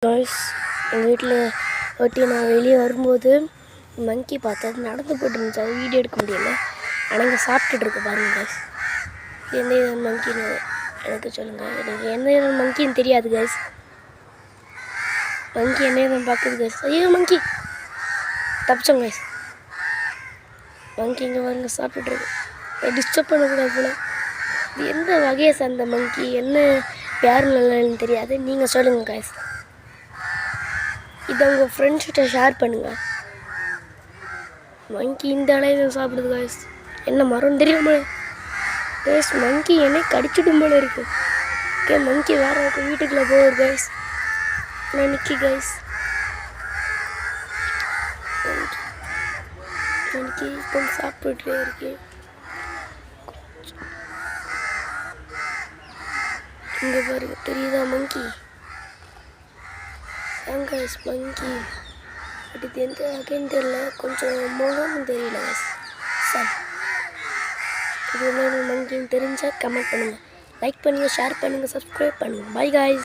Guys, எங்கள் வீட்டில் ஒட்டி நான் வெளியே வரும்போது மங்கி பார்த்தா நடந்து போட்டுருந்துச்சு. அது வீடியோ எடுக்க முடியல. ஆனால் இங்கே சாப்பிட்டுட்ருக்கு பாருங்கள் காய்ஸ். எந்த இதாக மங்கின்னு எனக்கு சொல்லுங்கள். எனக்கு எந்த இதாக மங்கின்னு தெரியாது காய்ஸ். மங்கி என்ன இதாக பார்க்குது காய்ஸ். ஐயோ மங்கி தப்பிச்சோம் காய்ஸ். மங்கி இங்கே பாருங்க சாப்பிட்டுட்ருக்கு. டிஸ்டர்ப் பண்ணக்கூடாது போல. இது எந்த வகையை சார்ந்த மங்கி, என்ன யார் நல்லன்னு தெரியாது. நீங்கள் சொல்லுங்கள் காய்ஸ். இதை உங்கள் ஃப்ரெண்ட்ஸ்கிட்ட ஷேர் பண்ணுங்கள். மங்கி இந்த அளவில் சாப்பிடுது காய்ஸ். என்ன மரம் தெரியாமல் காய்ஸ். மங்கி என்னை கடிச்சிடும் போல இருக்கு. ஓகே, மங்கி வேறு வீட்டுக்குள்ளே போகுது காய்ஸ். நான் நிற்கி காய்ஸ். மங்கி இப்போ சாப்பிட்டுட்டே இருக்கு. இங்கே பாருங்க, தெரியுதா மங்கி? காய்ஸ் மங்கி பட் இது எந்த வகைன்னு தெரியல. கொஞ்சம் முகம்னு தெரியல சார். இது என்ன மங்கின்னு தெரிஞ்சால் கமெண்ட் பண்ணுங்கள், லைக் பண்ணுங்கள், ஷேர் பண்ணுங்கள், சப்ஸ்கிரைப் பண்ணுங்கள். By guys.